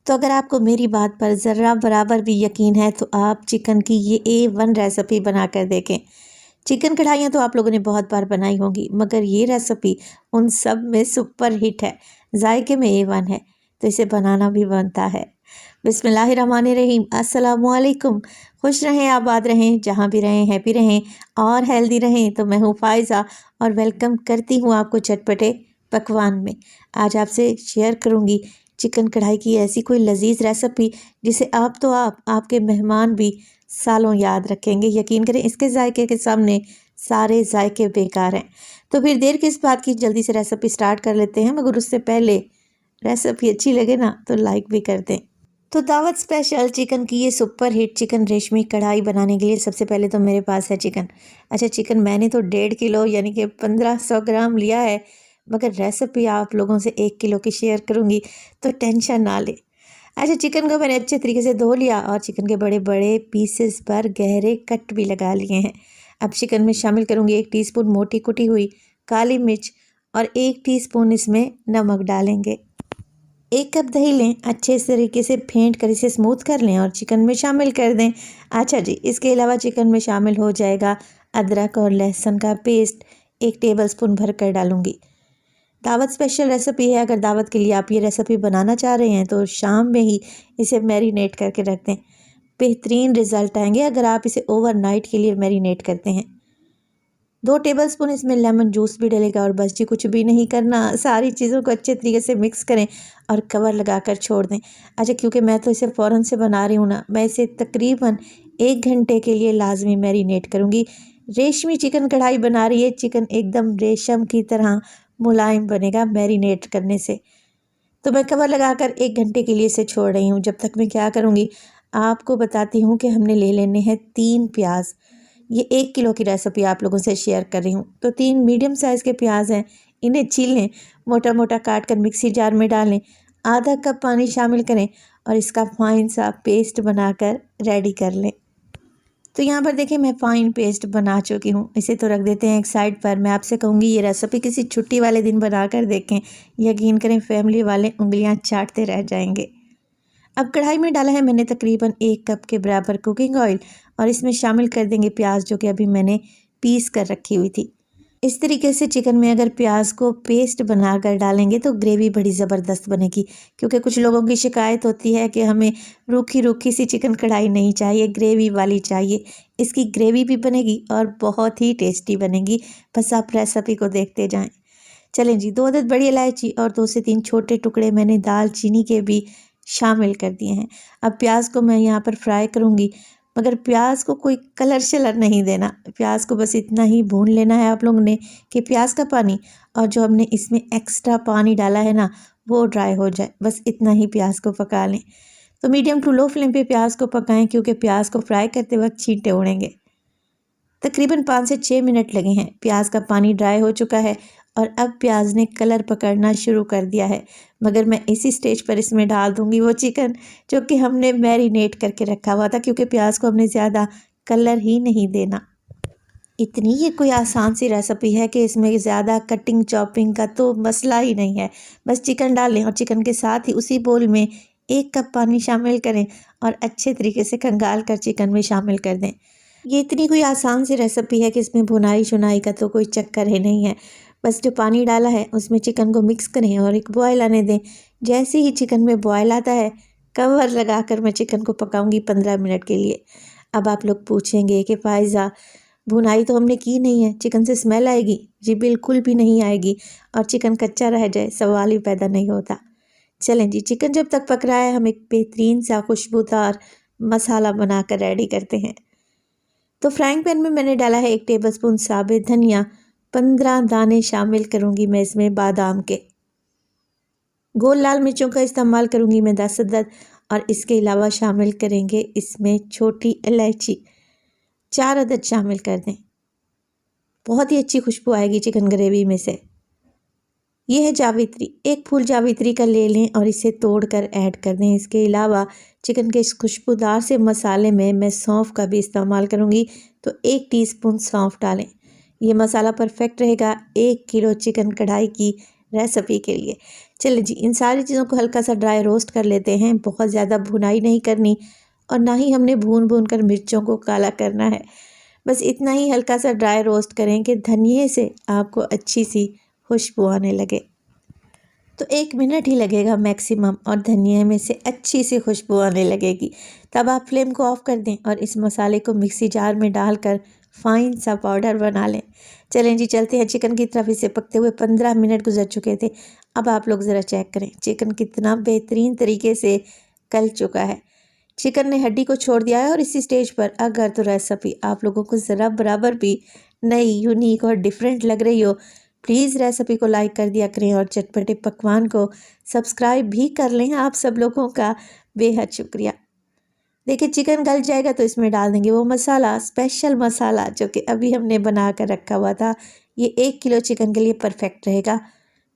तो अगर आपको मेरी बात पर ज़रा बराबर भी यकीन है तो आप चिकन की ये A1 रेसिपी बना कर देखें। चिकन कढ़ाइयाँ तो आप लोगों ने बहुत बार बनाई होंगी, मगर ये रेसिपी उन सब में सुपर हिट है, जायके में A1 है, तो इसे बनाना भी बनता है। बिस्मिल्लाहिर्रहमानिर्रहीम, अस्सलामुअलैकुम। खुश रहें, आबाद रहें, जहाँ भी रहें हैप्पी रहें और हेल्दी रहें। तो मैं हूँ फ़ाइज़ा और वेलकम करती हूँ आपको चटपटे पकवान में। आज आपसे शेयर करूँगी चिकन कढ़ाई की ऐसी कोई लजीज रेसिपी जिसे आपके मेहमान भी सालों याद रखेंगे। यकीन करें, इसके जायके के सामने सारे जायके बेकार हैं। तो फिर देर किस बात की, जल्दी से रेसिपी स्टार्ट कर लेते हैं। मगर उससे पहले रेसिपी अच्छी लगे ना तो लाइक भी कर दें। तो दावत स्पेशल चिकन की ये सुपर हिट चिकन रेशमी कढ़ाई बनाने के लिए सबसे पहले तो मेरे पास है चिकन। अच्छा, चिकन मैंने तो 1.5 किलो यानी कि 1500 ग्राम लिया है, मगर रेसिपी आप लोगों से 1 किलो की शेयर करूंगी, तो टेंशन ना ले। अच्छा, चिकन को मैंने अच्छे तरीके से धो लिया और चिकन के बड़े बड़े पीसेस पर गहरे कट भी लगा लिए हैं। अब चिकन में शामिल करूंगी 1 टीस्पून मोटी कुटी हुई काली मिर्च और 1 टीस्पून इसमें नमक डालेंगे। 1 कप दही लें, अच्छे तरीके से फेंट कर इसे स्मूथ कर लें और चिकन में शामिल कर दें। अच्छा जी, इसके अलावा चिकन में शामिल हो जाएगा अदरक और लहसुन का पेस्ट, 1 टेबलस्पून भर कर डालूंगी। दावत स्पेशल रेसिपी है, अगर दावत के लिए आप ये रेसिपी बनाना चाह रहे हैं तो शाम में ही इसे मैरिनेट करके रख दें। बेहतरीन रिजल्ट आएंगे अगर आप इसे ओवरनाइट के लिए मैरिनेट करते हैं। 2 टेबलस्पून इसमें लेमन जूस भी डलेगा और बस जी कुछ भी नहीं करना, सारी चीज़ों को अच्छे तरीके से मिक्स करें और कवर लगाकर छोड़ दें। अच्छा, क्योंकि मैं तो इसे फ़ौरन से बना रही हूँ ना, मैं इसे तकरीबन 1 घंटे के लिए लाजमी मैरिनेट करूँगी। रेशमी चिकन कढ़ाई बना रही है, चिकन एकदम रेशम की तरह मुलायम बनेगा मैरिनेट करने से। तो मैं कवर लगाकर 1 घंटे के लिए इसे छोड़ रही हूँ। जब तक मैं क्या करूँगी आपको बताती हूँ कि हमने ले लेने हैं 3 प्याज। ये 1 किलो की रेसिपी आप लोगों से शेयर कर रही हूँ, तो 3 मीडियम साइज़ के प्याज हैं, इन्हें छील लें, मोटा मोटा काट कर मिक्सी जार में डालें, आधा कप पानी शामिल करें और इसका फाइन सा पेस्ट बनाकर रेडी कर लें। तो यहाँ पर देखिए मैं फ़ाइन पेस्ट बना चुकी हूँ, इसे तो रख देते हैं एक साइड पर। मैं आपसे कहूँगी ये रेसिपी किसी छुट्टी वाले दिन बना कर देखें, यकीन करें फैमिली वाले उंगलियाँ चाटते रह जाएंगे। अब कढ़ाई में डाला है मैंने तकरीबन 1 कप के बराबर कुकिंग ऑयल और इसमें शामिल कर देंगे प्याज, जो कि अभी मैंने पीस कर रखी हुई थी। इस तरीके से चिकन में अगर प्याज को पेस्ट बनाकर डालेंगे तो ग्रेवी बड़ी ज़बरदस्त बनेगी, क्योंकि कुछ लोगों की शिकायत होती है कि हमें रूखी रूखी सी चिकन कढ़ाई नहीं चाहिए, ग्रेवी वाली चाहिए। इसकी ग्रेवी भी बनेगी और बहुत ही टेस्टी बनेगी, बस आप रेसिपी को देखते जाएं। चलें जी, 2 अदद बड़ी इलायची और 2 से 3 छोटे टुकड़े मैंने दालचीनी के भी शामिल कर दिए हैं। अब प्याज को मैं यहाँ पर फ्राई करूँगी, मगर प्याज को कोई कलर शलर नहीं देना। प्याज को बस इतना ही भून लेना है आप लोगों ने कि प्याज का पानी और जो हमने इसमें एक्स्ट्रा पानी डाला है ना, वो ड्राई हो जाए, बस इतना ही प्याज को पका लें। तो मीडियम टू लो फ्लेम पे प्याज को पकाएं, क्योंकि प्याज को फ्राई करते वक्त छींटे उड़ेंगे। तकरीबन 5 से 6 मिनट लगे हैं। प्याज का पानी ड्राई हो चुका है और अब प्याज ने कलर पकड़ना शुरू कर दिया है, मगर मैं इसी स्टेज पर इसमें डाल दूंगी वो चिकन जो कि हमने मैरिनेट करके रखा हुआ था, क्योंकि प्याज को हमने ज़्यादा कलर ही नहीं देना। इतनी ये कोई आसान सी रेसिपी है कि इसमें ज़्यादा कटिंग चॉपिंग का तो मसला ही नहीं है। बस चिकन डाल लें और चिकन के साथ ही उसी बोल में 1 कप पानी शामिल करें और अच्छे तरीके से खंगाल कर चिकन में शामिल कर दें। ये इतनी कोई आसान सी रेसिपी है कि इसमें भुनाई शुनाई का तो कोई चक्कर ही नहीं है। बस जो पानी डाला है उसमें चिकन को मिक्स करें और एक बॉयल आने दें। जैसे ही चिकन में बॉयल आता है, कवर लगाकर मैं चिकन को पकाऊंगी 15 मिनट के लिए। अब आप लोग पूछेंगे कि फ़ाइज़ा, भुनाई तो हमने की नहीं है, चिकन से स्मेल आएगी? जी बिल्कुल भी नहीं आएगी, और चिकन कच्चा रह जाए सवाल ही पैदा नहीं होता। चलें जी, चिकन जब तक पक रहा है हम एक बेहतरीन सा खुशबूदार मसाला बनाकर रेडी करते हैं। तो फ्राइंग पैन में मैंने डाला है 1 टेबलस्पून साबित धनिया, 15 दाने शामिल करूंगी मैं इसमें बादाम के। गोल लाल मिर्चों का इस्तेमाल करूंगी मैं 10 अदद, और इसके अलावा शामिल करेंगे इसमें छोटी इलायची 4 अदद शामिल कर दें। बहुत ही अच्छी खुशबू आएगी चिकन ग्रेवी में से। ये है जावित्री, 1 फूल जावित्री का ले लें और इसे तोड़कर ऐड कर दें। इसके अलावा चिकन के इस खुशबूदार से मसाले में मैं सौंफ का भी इस्तेमाल करूंगी, तो 1 टीस्पून सौंफ डालें। ये मसाला परफेक्ट रहेगा 1 किलो चिकन कढ़ाई की रेसिपी के लिए। चलिए जी, इन सारी चीज़ों को हल्का सा ड्राई रोस्ट कर लेते हैं। बहुत ज़्यादा भुनाई नहीं करनी और ना ही हमने भून भून कर मिर्चों को काला करना है। बस इतना ही हल्का सा ड्राई रोस्ट करें कि धनिये से आपको अच्छी सी खुशबू आने लगे। तो 1 मिनट ही लगेगा मैक्सिमम और धनिया में से अच्छी सी खुशबू आने लगेगी। तब आप फ्लेम को ऑफ कर दें और इस मसाले को मिक्सी जार में डालकर फाइन सा पाउडर बना लें। चलें जी, चलते हैं चिकन की तरफ। इसे पकते हुए 15 मिनट गुजर चुके थे। अब आप लोग ज़रा चेक करें चिकन कितना बेहतरीन तरीके से गल चुका है। चिकन ने हड्डी को छोड़ दिया है और इसी स्टेज पर अगर तो रेसिपी आप लोगों को ज़रा बराबर भी नई, यूनिक और डिफरेंट लग रही हो, प्लीज़ रेसिपी को लाइक कर दिया करें और चटपटे पकवान को सब्सक्राइब भी कर लें। आप सब लोगों का बेहद शुक्रिया। देखिए चिकन गल जाएगा तो इसमें डाल देंगे वो मसाला, स्पेशल मसाला जो कि अभी हमने बना कर रखा हुआ था। ये 1 किलो चिकन के लिए परफेक्ट रहेगा,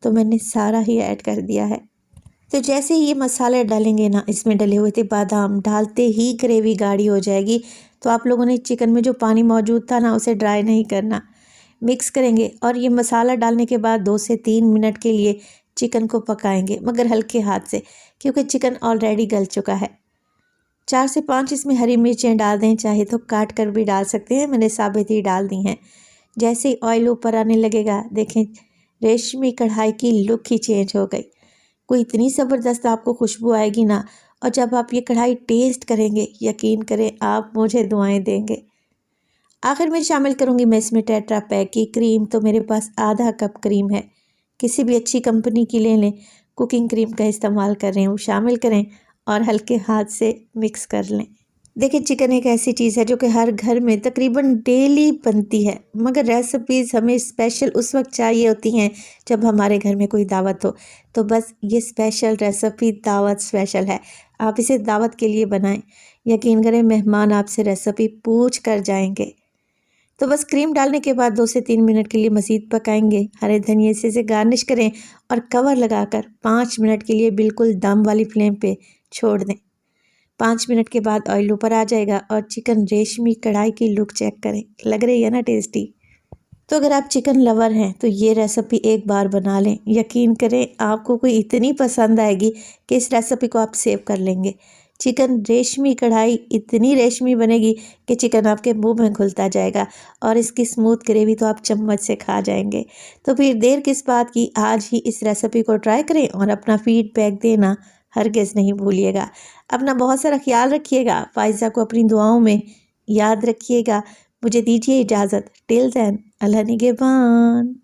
तो मैंने सारा ही ऐड कर दिया है। तो जैसे ही ये मसाले डालेंगे ना, इसमें डले हुए थे बादाम, डालते ही ग्रेवी गाढ़ी हो जाएगी। तो आप लोगों ने चिकन में जो पानी मौजूद था ना, उसे ड्राई नहीं करना। मिक्स करेंगे और ये मसाला डालने के बाद 2 से 3 मिनट के लिए चिकन को पकाएंगे, मगर हल्के हाथ से, क्योंकि चिकन ऑलरेडी गल चुका है। 4 से 5 इसमें हरी मिर्चें डाल दें, चाहे तो काट कर भी डाल सकते हैं, मैंने साबित ही डाल दी हैं। जैसे ही ऑयल ऊपर आने लगेगा, देखें रेशमी कढ़ाई की लुक ही चेंज हो गई। कोई इतनी ज़बरदस्त आपको खुशबू आएगी ना, और जब आप ये कढ़ाई टेस्ट करेंगे, यकीन करें आप मुझे दुआएं देंगे। आखिर में शामिल करूँगी मैं इसमें टेट्रा पैक की क्रीम। तो मेरे पास आधा कप क्रीम है, किसी भी अच्छी कंपनी की ले लें, कुकिंग क्रीम का इस्तेमाल कर रहे हैं, वो शामिल करें और हल्के हाथ से मिक्स कर लें। देखिए चिकन एक ऐसी चीज़ है जो कि हर घर में तकरीबन डेली बनती है, मगर रेसिपीज़ हमें स्पेशल उस वक्त चाहिए होती हैं जब हमारे घर में कोई दावत हो। तो बस ये स्पेशल रेसिपी दावत स्पेशल है, आप इसे दावत के लिए बनाएं। यकीन करें मेहमान आपसे रेसिपी पूछ कर जाएंगे। तो बस क्रीम डालने के बाद 2 से 3 मिनट के लिए मज़ीद पकाएंगे। हरे धनिए से इसे गार्निश करें और कवर लगाकर 5 मिनट के लिए बिल्कुल दम वाली फ्लेम पे छोड़ दें। 5 मिनट के बाद ऑयल ऊपर आ जाएगा और चिकन रेशमी कढ़ाई की लुक चेक करें, लग रही है ना टेस्टी। तो अगर आप चिकन लवर हैं तो ये रेसिपी एक बार बना लें, यकीन करें आपको कोई इतनी पसंद आएगी कि इस रेसिपी को आप सेव कर लेंगे। चिकन रेशमी कढ़ाई इतनी रेशमी बनेगी कि चिकन आपके मुंह में घुलता जाएगा और इसकी स्मूथ ग्रेवी तो आप चम्मच से खा जाएंगे। तो फिर देर किस बात की, आज ही इस रेसिपी को ट्राई करें और अपना फीडबैक देना हरगिज़ नहीं भूलिएगा। अपना बहुत सारा ख्याल रखिएगा, फ़ाइज़ा को अपनी दुआओं में याद रखिएगा। मुझे दीजिए इजाज़त। टिल देन, अल्लाह निगहबान।